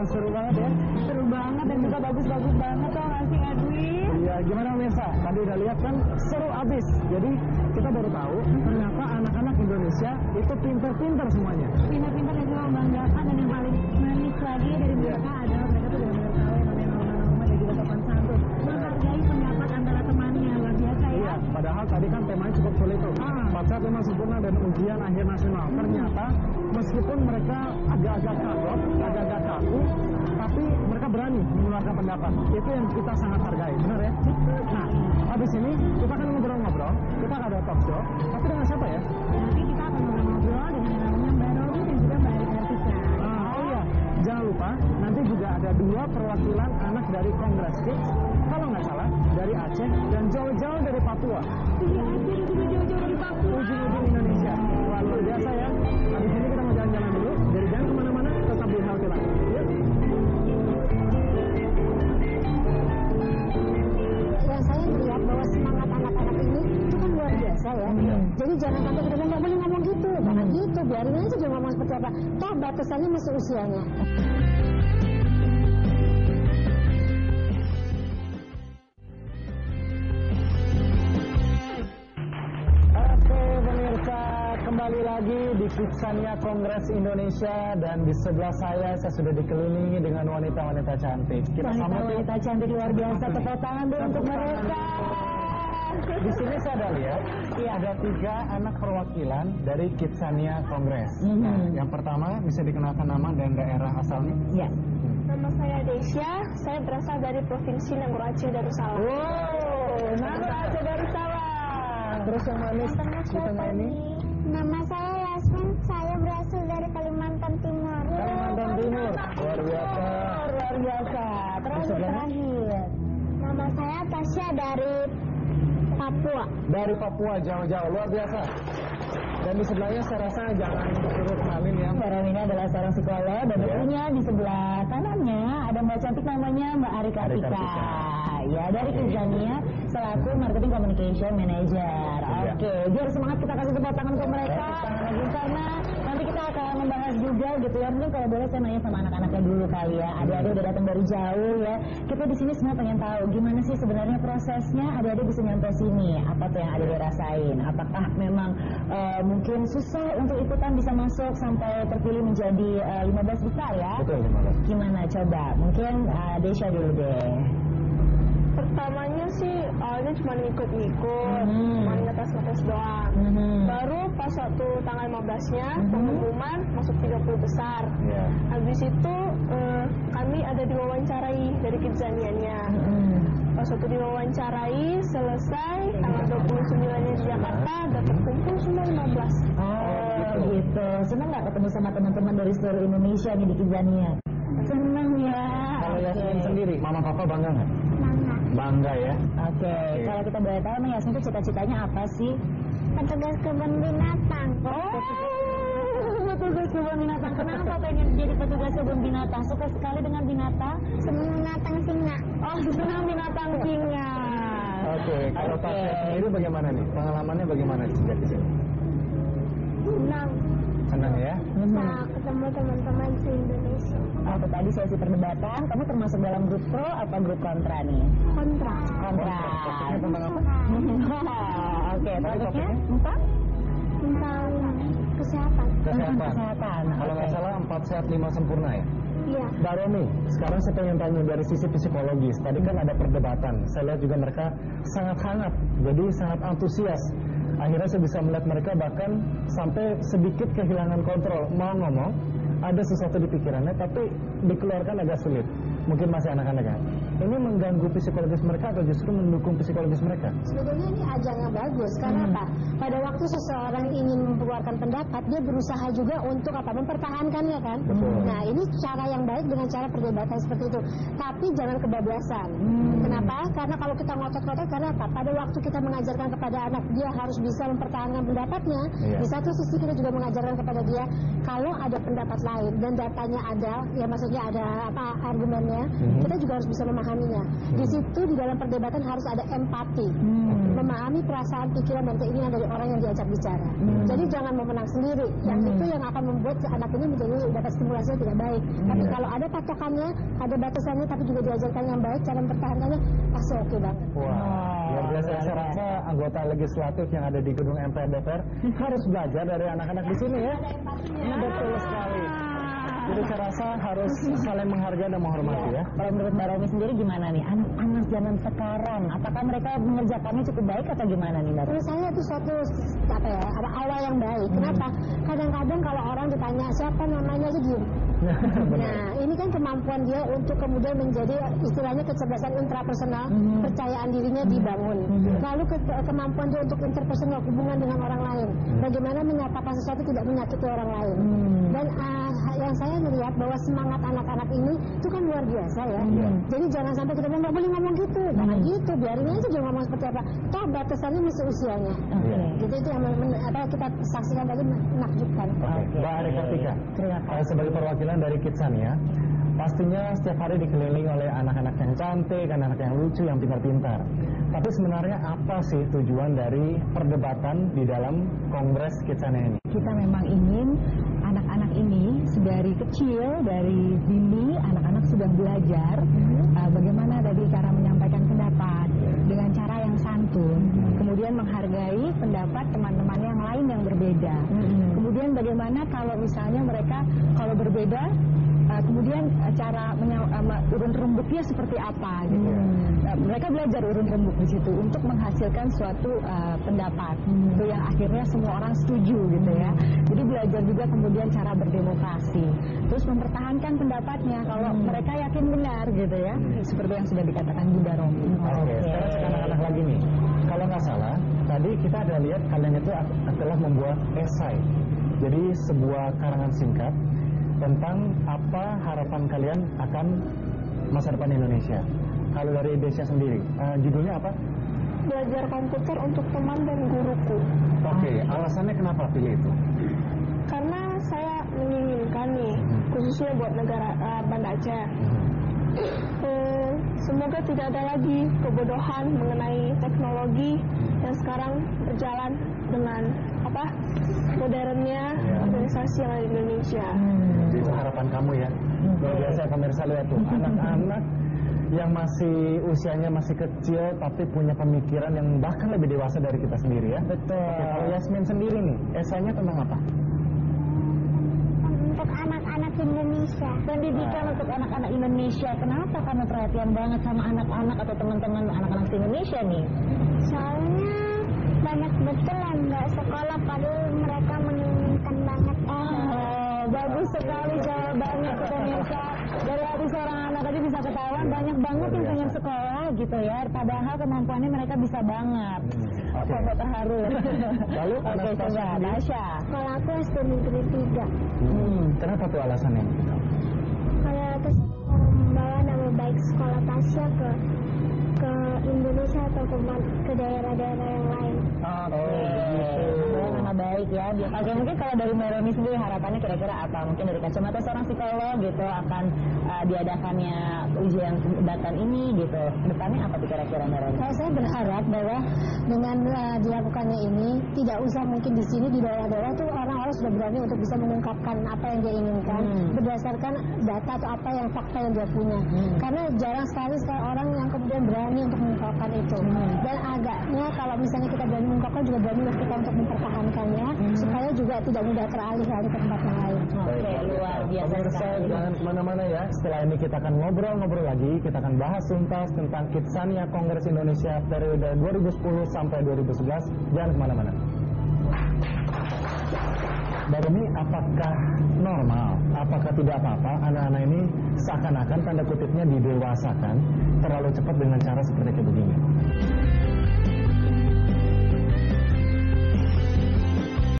seru banget ya. Seru banget dan juga bagus-bagus banget tuh nggak sih Edwin? Iya, gimana pemirsa? Tadi udah lihat kan seru abis. Jadi kita baru tahu ternyata anak-anak Indonesia itu pinter-pinter semuanya. Pintar-pintar dan juga membanggakan, dan yang paling manis lagi dari mereka adalah mereka tuh benar-benar tahu yang namanya norma-norma dan juga sopan santun. Menghargai pendapat antara temannya, luar biasa ya. Iya, padahal tadi kan temanya cukup sulit tuh. 4 sehat 5 sempurna dan ujian akhir nasional. Ternyata meskipun mereka agak-agak kagok, agak-agak kaku, tapi mereka berani mengeluarkan pendapat. Itu yang kita sangat hargai, benar ya? Nah, habis ini kita akan ngobrol-ngobrol, kita akan ada talk show. Tapi dengan siapa ya? Nanti kita akan ngobrol dengan yang namanya Mbak Romi dan juga Mbak Artika. Oh iya, jangan lupa nanti juga ada 2 perwakilan anak dari Kongres Kids. Kalau nggak salah, dari Aceh dan jauh-jauh dari Papua. Iya, Aceh dan juga jauh-jauh dari Papua. Ujung-ujung Indonesia. Wah, luar biasa ya. Habis ini kita mau jalan-jalan dulu. Jadi jangan kemana-mana, tetap di Healthy Life. Yuk. Yang saya melihat bahwa semangat anak-anak ini itu kan luar biasa ya. Jadi jangan sampai kita nggak boleh ngomong gitu, jangan gitu, biarin aja dia ngomong seperti apa. Toh batasannya masih usianya. Oke pemirsa, kembali lagi di Kidsania Kongres Indonesia dan di sebelah saya sudah dikelilingi dengan wanita-wanita cantik. Kita sambut Wanita cantik luar biasa, tepuk tangan dulu untuk mereka. Di sini saya ada lihat, ada 3 anak perwakilan dari Kidsania Kongres. Nah, yang pertama bisa dikenalkan nama dan daerah asalnya. Ya. Nama saya Desya, saya berasal dari Provinsi Nanggur Aceh Darussalam. Wow, Nanggur Aceh Darussalam. Terus yang manis di tengah ini? Nama saya Yasmin, saya berasal dari Kalimantan Timur. Kalimantan Timur, luar biasa. Luar biasa. Terakhir. Nama saya Tasya dari Papua. Dari Papua jauh-jauh, luar biasa. Dan di sebelahnya saya rasa jangan suruh kenalin ya. Mbak Romi ini adalah seorang psikolog dan tentunya di sebelah kanannya ada Mbak cantik namanya Mbak Arika Artika. Ya, dari Kidsania selaku Marketing Communication Manager. Oke, biar semangat kita kasih tepuk tangan ke mereka. Karena nanti kita akan membahas juga gitu ya. Mungkin kalau boleh saya nanya sama anak-anaknya dulu kali ya. Adik-adik udah datang dari jauh ya. Kita di sini semua pengen tahu gimana sih sebenarnya prosesnya adik-adik bisa nyampe sini. Apa tuh yang adik-adik rasain? Apakah memang mungkin susah untuk ikutan bisa masuk sampai terpilih menjadi 15 besar ya? Betul, 15. Gimana coba? Mungkin Desya dulu deh. Pertamanya sih awalnya cuma ngikut-ngikut, cuma ngetes-ngetes doang. Baru pas waktu tanggal 15-nya pengumuman masuk 30 besar. Habis itu kami ada diwawancarai dari Kidsania-nya. Pas waktu diwawancarai selesai tanggal 29-nya di Jakarta dapat kumpul semua 15. Oh gitu. Senang nggak ketemu sama teman-teman dari seluruh Indonesia nih di Kidsania? Senang ya. Kalau Yasmin sendiri, mama papa bangga nggak? Bangga ya. Oke. Kalau kita boleh tahu nih Yasmin itu cita-citanya apa sih? Petugas kebun binatang. Oh, petugas kebun binatang. Kenapa pengen jadi petugas kebun binatang? Suka sekali dengan binatang? Senang binatang singa. Oh, senang binatang singa. Oke, kalau Tasya sendiri bagaimana nih? Pengalamannya bagaimana sejak di sini? Senang. Senang ya? Bisa ketemu teman-teman se-Indonesia. Atau tadi sesi perdebatan, kamu termasuk dalam grup pro atau grup kontra nih? Kontra. Kontra. Topiknya tentang apa? Oke, topiknya topiknya? tentang Tentang kesehatan. kesehatan. Kalau nggak salah 4 sehat 5 sempurna ya? Iya. Mbak Romi, sekarang saya pengen tanya dari sisi psikologis. Tadi kan ada perdebatan. Saya lihat juga mereka sangat hangat, jadi sangat antusias. Akhirnya saya bisa melihat mereka bahkan sampai sedikit kehilangan kontrol. Mau ngomong, ada sesuatu di pikirannya, tapi dikeluarkan agak sulit. Mungkin masih anak-anak kan? Ini mengganggu psikologis mereka atau justru mendukung psikologis mereka? Sebetulnya ini ajang yang bagus. Karena apa? Pada waktu seseorang ingin mengeluarkan pendapat, dia berusaha juga untuk apa? Mempertahankannya kan? Betul. Nah, ini cara yang baik dengan cara perdebatan seperti itu. Tapi jangan kebablasan. Kenapa? Karena kalau kita ngotot-ngotot, karena apa? Pada waktu kita mengajarkan kepada anak, dia harus bisa mempertahankan pendapatnya. Iya. Di satu sisi kita juga mengajarkan kepada dia, kalau ada pendapat lain dan datanya ada, ya maksudnya ada apa argumennya, kita juga harus bisa memahaminya. Di situ di dalam perdebatan harus ada empati, memahami perasaan, pikiran dan keinginan dari orang yang diajak bicara. Jadi jangan mau menang sendiri, yang itu yang akan membuat anak ini menjadi dapat stimulasi yang tidak baik. Tapi kalau ada patokannya, ada batasannya, tapi juga diajarkan yang baik, cara mempertahankannya pasti oke banget. Wah, luar biasa. Saya rasa anggota legislatif yang ada di gedung MPR DPR harus belajar dari anak-anak di sini ya. Betul sekali. Jadi saya rasa harus saling menghargai dan menghormati ya. Kalau menurut Mbak Romi sendiri gimana nih? Anak-anak zaman sekarang, apakah mereka mengerjakannya cukup baik atau gimana nih Mbak Romi? Menurut saya itu suatu apa ya, awal yang baik. Kenapa? Kadang-kadang kalau orang ditanya siapa namanya aja diem. Nah, ini kan kemampuan dia untuk kemudian menjadi istilahnya kecerdasan intrapersonal, percayaan dirinya dibangun. Lalu kemampuan dia untuk interpersonal, hubungan dengan orang lain. Bagaimana menyatakan sesuatu tidak menyakiti orang lain. Dan yang saya melihat bahwa semangat anak-anak ini itu kan luar biasa ya. Jadi jangan sampai kita nggak boleh ngomong gitu, jangan gitu, biarin aja dia ngomong seperti apa. Toh batasannya masih usianya. Gitu itu yang kita saksikan tadi menakjubkan. Mbak Arika, sebagai perwakilan dari Kidsania, pastinya setiap hari dikelilingi oleh anak-anak yang cantik, anak-anak yang lucu, yang pintar-pintar. Tapi sebenarnya apa sih tujuan dari perdebatan di dalam Kongres Kidsania ini? Kita memang ingin anak-anak ini dari kecil, dari dini, anak-anak sudah belajar bagaimana tadi cara menyampaikan pendapat dengan cara yang santun, kemudian menghargai pendapat teman-teman yang lain yang berbeda. Kemudian bagaimana kalau misalnya mereka kalau berbeda, kemudian cara urun rembuknya seperti apa gitu. Mereka belajar urun rembuk di situ untuk menghasilkan suatu pendapat itu yang akhirnya semua orang setuju gitu ya. Jadi belajar juga kemudian cara berdemokrasi, terus mempertahankan pendapatnya kalau mereka yakin benar gitu ya, seperti yang sudah dikatakan Bunda Romi. Oke, sekarang anak-anak lagi nih. Kalau nggak salah, tadi kita ada lihat kalian itu telah membuat esai. Jadi sebuah karangan singkat tentang apa harapan kalian akan masa depan Indonesia. Kalau dari Desya sendiri, judulnya apa? Belajar komputer untuk teman dan guruku. Oke, alasannya kenapa pilih itu? Karena saya menginginkan nih, khususnya buat negara Banda Aceh. Semoga tidak ada lagi kebodohan mengenai teknologi yang sekarang berjalan dengan modernnya organisasi yang ada di Indonesia. Jadi itu harapan kamu ya. Luar biasa pemirsa, lihat tuh anak-anak yang masih usianya masih kecil tapi punya pemikiran yang bahkan lebih dewasa dari kita sendiri ya. Betul. Oke, kalau Yasmin sendiri nih, esainya tentang apa? Untuk anak-anak Indonesia. Pendidikan untuk anak-anak Indonesia. Kenapa kamu perhatian banget sama anak-anak atau teman-teman anak-anak di Indonesia nih? Soalnya banyak betul yang nggak sekolah padahal mereka menginginkan banget. Bagus sekali jawabannya pemirsa. Dari hati seorang anak aja bisa ketahuan banyak banget yang pengen sekolah gitu ya. Padahal kemampuannya mereka bisa banget. Sampai terharu. Lalu oke, coba Tasya. Kalau aku SD Negeri 3. Kenapa tuh alasannya? Kalau aku membawa nama baik sekolah Tasya ke Indonesia atau ke daerah-daerah yang lain. Nama baik ya. Oke, mungkin kalau dari Mbak Romi sendiri harapannya kira-kira apa? Mungkin dari kacamata seorang psikolog gitu akan diadakannya ujian datan ini gitu. Kedepannya apa kira-kira Mbak Romi? Saya berharap bahwa dengan dilakukannya ini tidak usah mungkin di sini di daerah-daerah tuh orang-orang sudah berani untuk bisa mengungkapkan apa yang dia inginkan berdasarkan data atau apa yang fakta yang dia punya. Karena jarang sekali orang yang kemudian berani untuk mengungkapkan itu. Dan agaknya kalau misalnya kita berani mengungkapkan juga berani kita untuk mempertahankannya supaya juga tidak mudah teralih-alih ke tempat yang lain. Oke, luar biasa. Pemirsa jangan kemana-mana ya. Setelah ini kita akan ngobrol-ngobrol lagi. Kita akan bahas tuntas tentang Kidsania Kongres Indonesia periode 2010 sampai 2011. Jangan kemana-mana. Mbak Romi, apakah normal, apakah tidak apa-apa anak-anak ini seakan-akan tanda kutipnya didewasakan terlalu cepat dengan cara seperti begini?